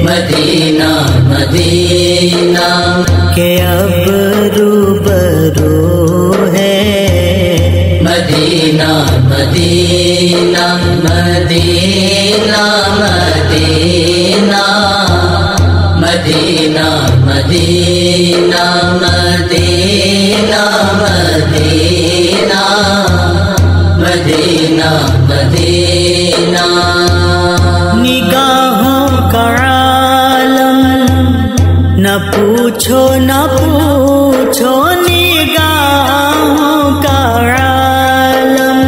مدینہ مدینہ کہ اب روبرو ہے مدینہ مدینہ مدینہ مدینہ مدینہ مدینہ مدینہ مدینہ مدینہ نگاہوں کا عالم نہ پوچھو نہ پوچھو نگاہوں کا عالم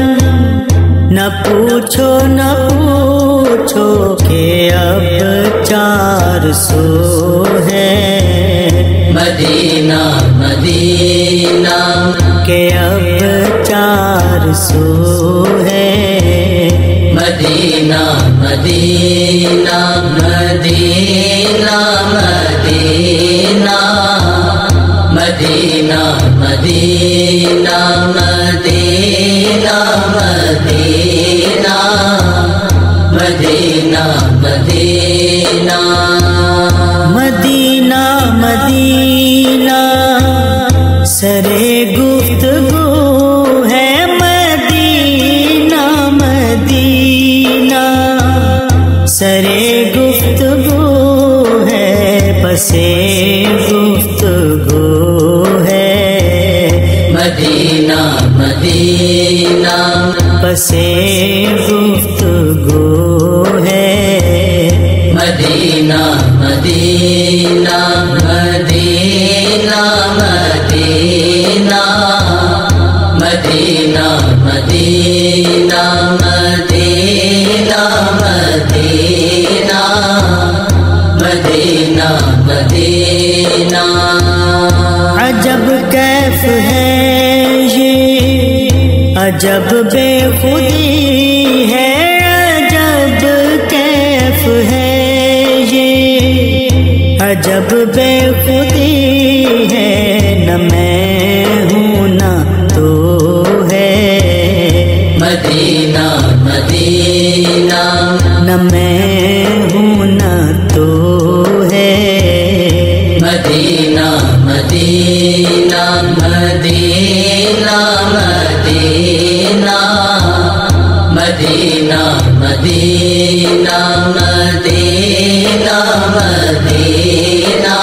نہ پوچھو نہ پوچھو کہ اب 400 ہے مدینہ مدینہ کہ اب 400 ہے مدینہ مدینہ مدینہ مدینہ مدینہ مدینہ مدینہ مدینہ مدینہ مدینہ مدینہ مدینہ سرے گفتگو پسے گفتگو ہے مدینہ مدینہ پسے گفتگو ہے مدینہ مدینہ مدینہ مدینہ مدینہ مدینہ مدینہ مدینہ مدینہ مدینہ عجب کیف ہے یہ عجب بے خودی ہے عجب کیف ہے یہ عجب بے خودی ہے نہ میں ہوں نہ تو ہے مدینہ مدینہ نہ میں ہوں نہ تو ہے مدینہ مدینہ مدینہ مدینہ مدینہ مدینہ مدینہ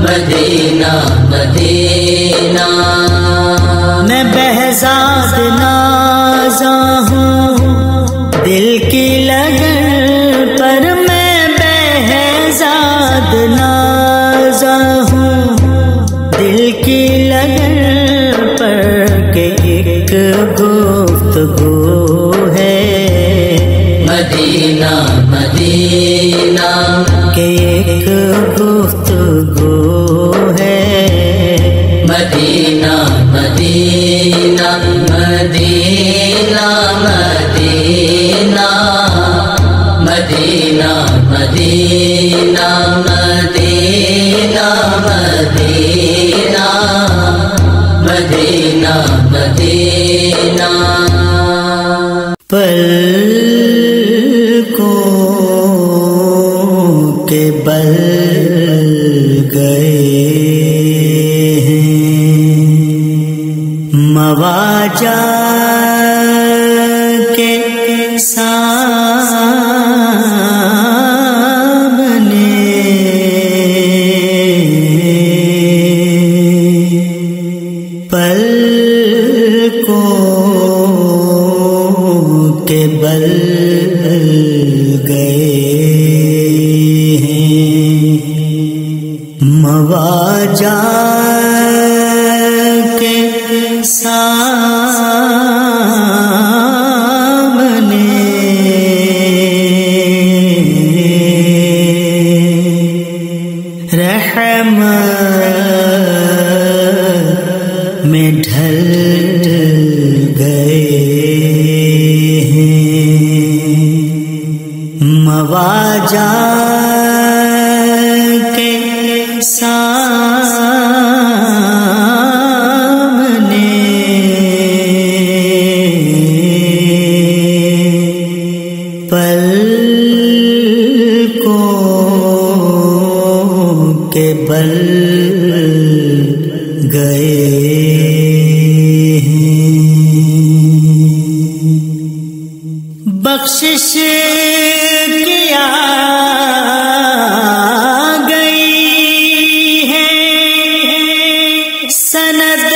مدینہ مدینہ میں بہزاد نازا ہوں دل کی لگن پر میں بہزاد نازا ہوں دل کی لگن پر کہ ایک گفتگو ہے مدینہ مدینہ کہ ایک گفتگو ہے مدینہ مدینہ مدینہ مدینہ مدینہ مدینہ مدینہ مدینہ مدینہ پلکوں کے بل گئے ہیں مواجہ کے سامنے پلکوں کے بل گئے ہیں مواجہ کے سامنے رحمت میں ڈھل گئے ہیں مواجہ کے سامنے پلکوں کے بل گئے ہیں بخشش کیا گئی ہے سند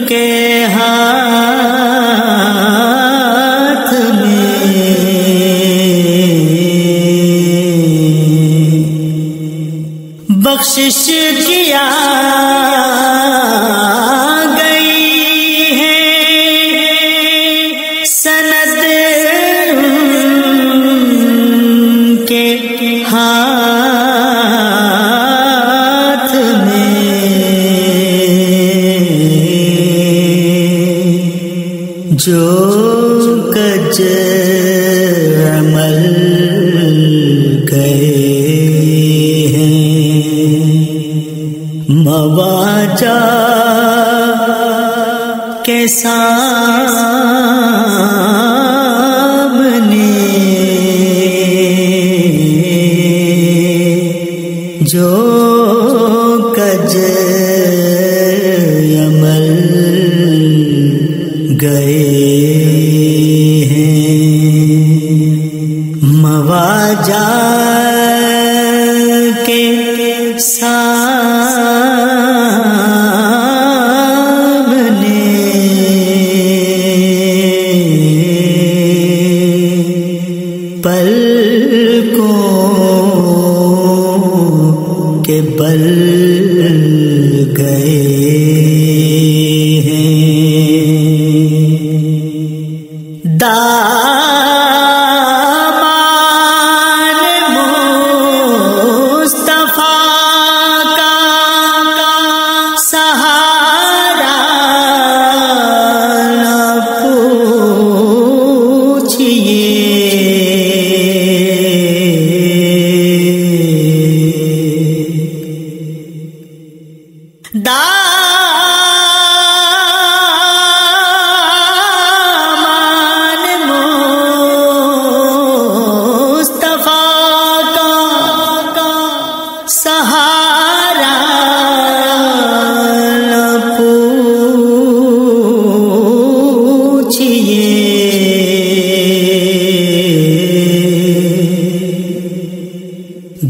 کے ہاتھ میں بخشش کیا ہاتھ میں جو کج عمل گئے ہیں مواجہ کے سامنے جو کج عمل گئے ہیں مواجہ کے سامنے پلکوں کے بل گئے ہیں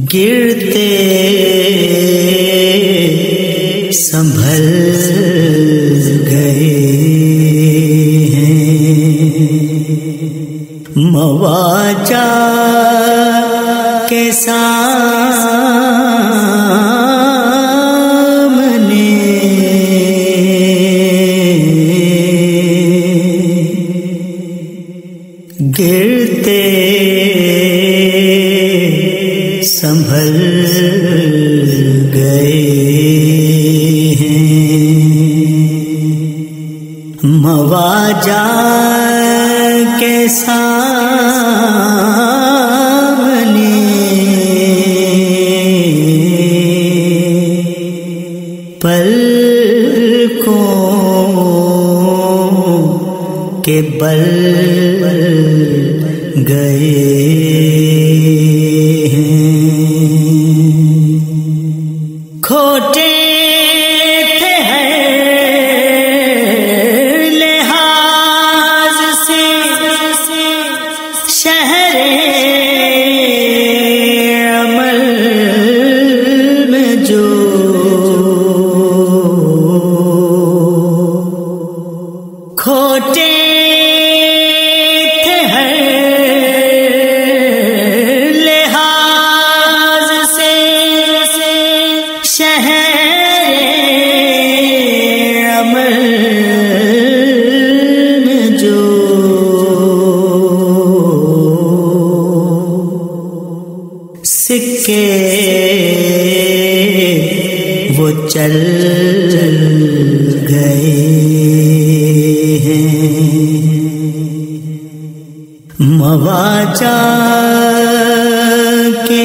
گرتے سنبھل گئے ہیں مواجہ کے سامنے گرتے سنبھل گئے ہیں مواجہ کے سامنے پلکوں کے بل گئے کھوٹے تھے ہر لحاظ سے شہر عمل میں جو کھوٹے تھے ہر لحاظ سے شہر عمل میں جو سکے وہ چل گئے ہیں مواجہ کے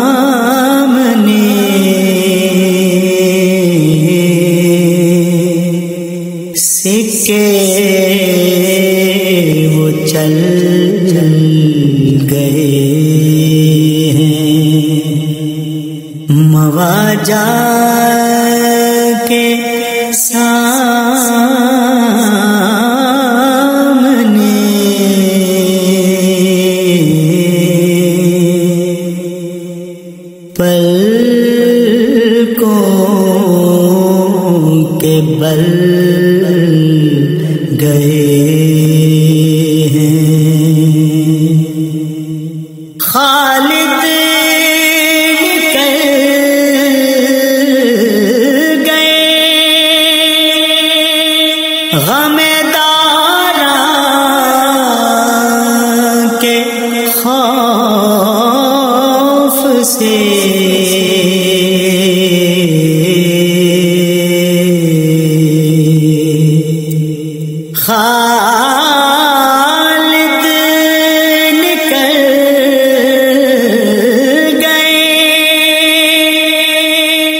سامنے سکے وہ چل گئے ہیں مواجہ کے سامنے پلکوں کے بل گئے ہیں خالد نکل گئے غم داراں کے خوف سے خالد نکل گئے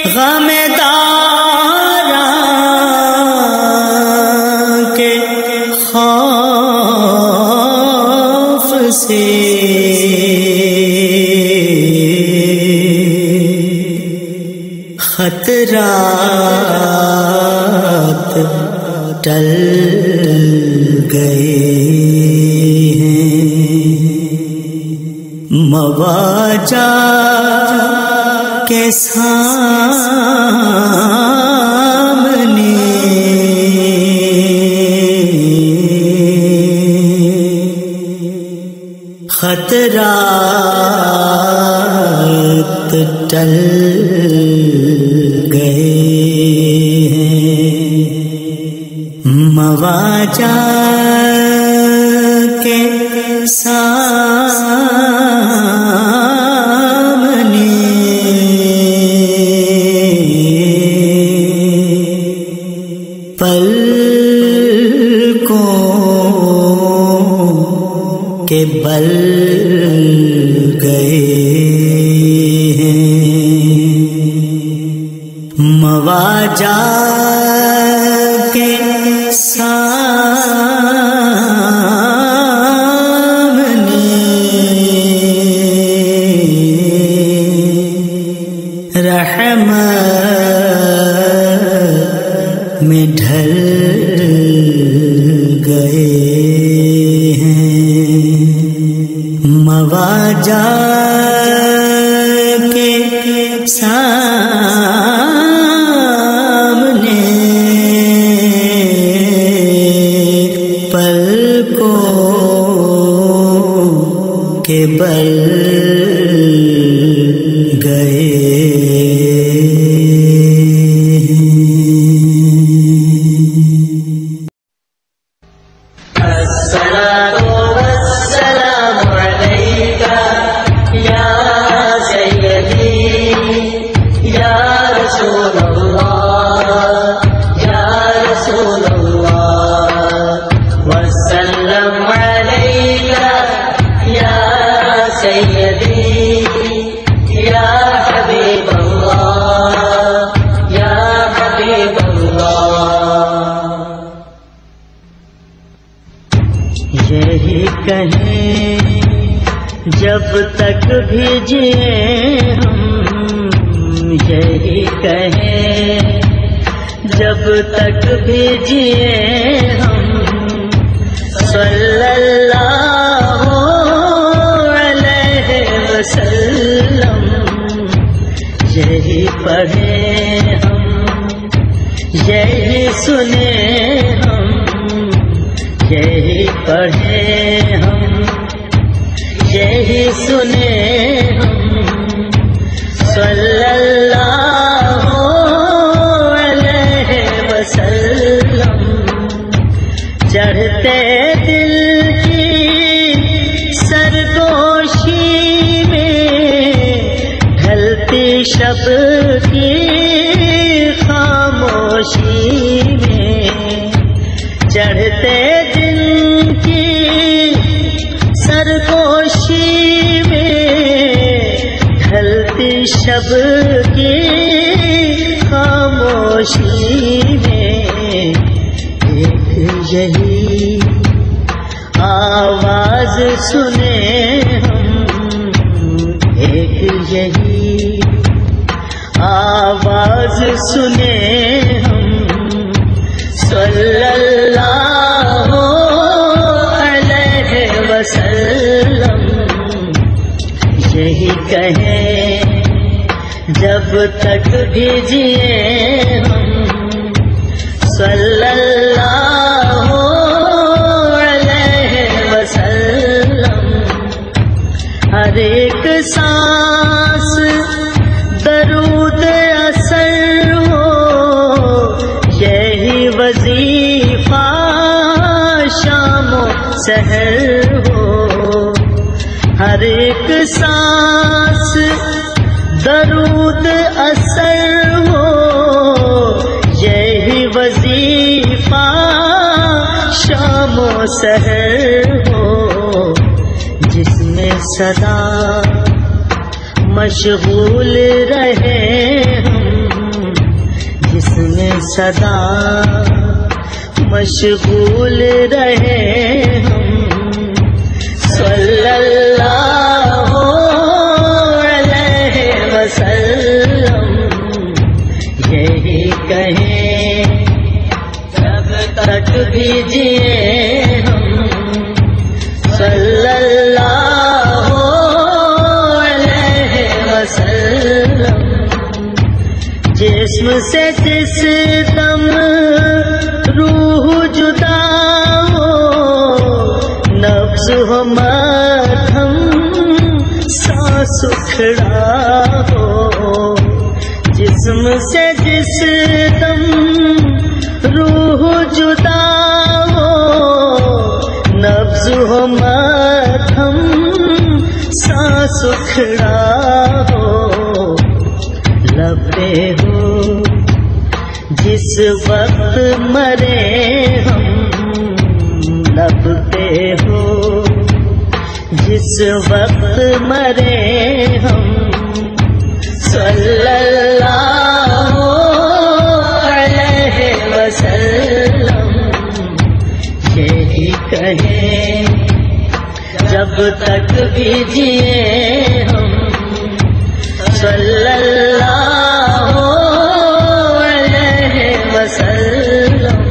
غم داراں کے خوف سے خطرات ٹل گئے مواجہ کے سامنے خطرات ٹل گئے ہیں، مواجہ کے سامنے پلکوں کے بل گئے ہیں، مواجہ کے رحمت میں ڈھل گئے ہیں، مواجہ کے سامنے پلکوں کے بل گئے۔ یہی کہیں جب تک بھی جئے ہم، یہی کہیں جب تک بھی جئے ہم، صلی اللہ علیہ وسلم، یہی پڑھیں ہم، یہی سنیں ہم، یہی پڑھیں ہم، یہی سنیں ہم، صلی اللہ علیہ وسلم، چڑھتے دل کی سرگوشی میں، ڈھلتی شب کی خاموشی میں، چڑھتے دل کی سرگوشی میں، ڈھلتی شب کی خاموشی میں، ایک یہی آواز سنیں ہم، ایک یہی آواز سنیں ہم، صلی اللہ علیہ وسلم، یہی کہیں جب تک بھی جئے ہم، صلی اللہ علیہ وسلم، ہر ایک سانس درود اثر ہو، یہی وظیفہ شام و سحر ہو، ہر ایک سانس درود اثر ہو، یہی وظیفہ شام و سحر ہو، جس میں سدا مشغول رہے ہم، جس میں سدا مشغول رہے ہم، صلی اللہ علیہ وسلم، یہی کہیں جب تک بھی جئے ہم، صلی اللہ سے جس دم روح جدا ہو، نفس ہو ماتھم سانس اکھڑا ہو، جسم سے جس دم روح جدا ہو، نفس ہو ماتھم سانس اکھڑا ہو، لب پہ ہو جس وقت مرے ہم، لب پہ ہو جس وقت مرے ہم، صلی اللہ علیہ وسلم یہی کہیں جب تک بھی جیے ہم، صلی اللہ علیہ وسلم،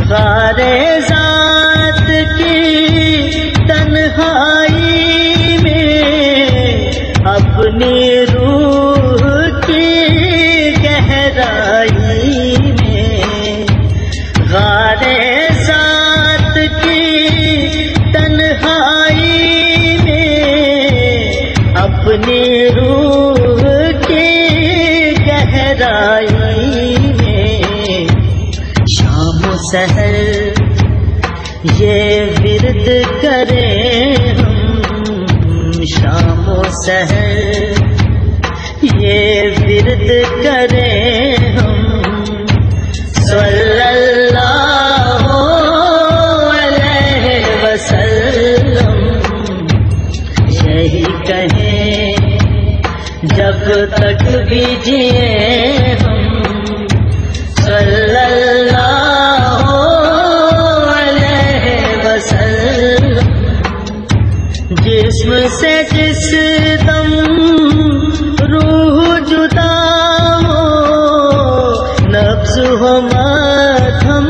غار ذات کی تنہائی میں اپنی روح کی گہرائی میں، غار ذات کی تنہائی میں اپنی روح کی گہرائی میں، شام و سحر یہ ورد کریں ہم، شام و سحر یہ ورد کریں ہم، صلی اللہ علیہ وسلم یہی کہیں جب تک بھی جیے ہم، صلی اللہ علیہ وسلم، جسم سے جس دم روح جدا ہو، نفس ہو ماتھم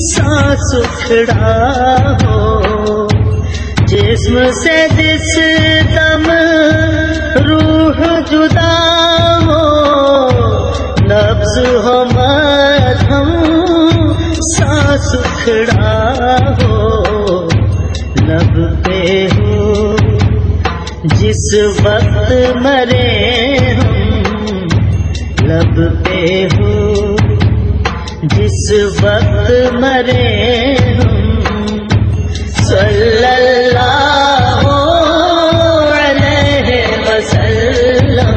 سانس اکھڑا ہو، جسم سے جس دم روح جدا ہو، نفس ہو ماتھم سانس اکھڑا ہو، لب پہ ہو جس وقت مرے ہم، لب پہ ہو جس وقت مرے ہم، صلی اللہ علیہ وسلم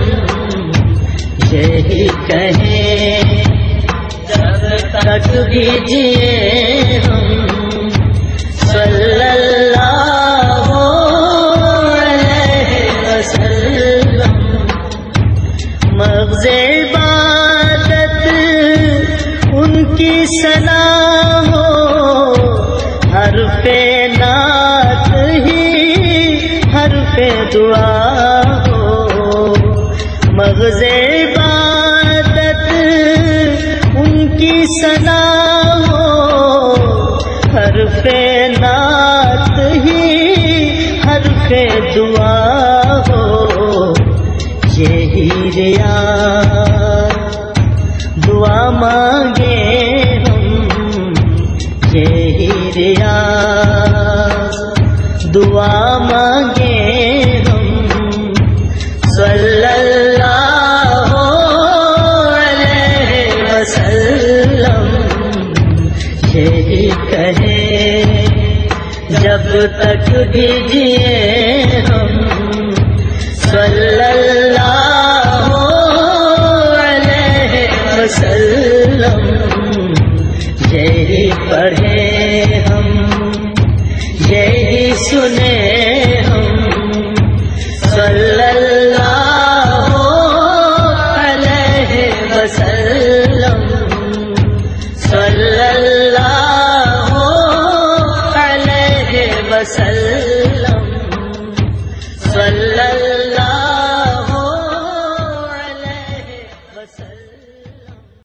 یہی کہیں جب تک بھی جیے ہم، صلی اللہ علیہ وسلم، مغز عبادت ان کی ثنا ہو، حرف نعت ہی حرف دعا ہو، مغز عبادت ان کی ثنا ہو، حرف نعت ہی حرف دعا ہو، یہی ریاض دعا مانگے ہم، یہی ریاض دعا مانگے ہم، صلی اللہ علیہ وسلم یہی کہیں جب تک بھی جیے ہم، صلی اللہ علیہ وسلم یہی پڑھیں ہم، یہی سنیں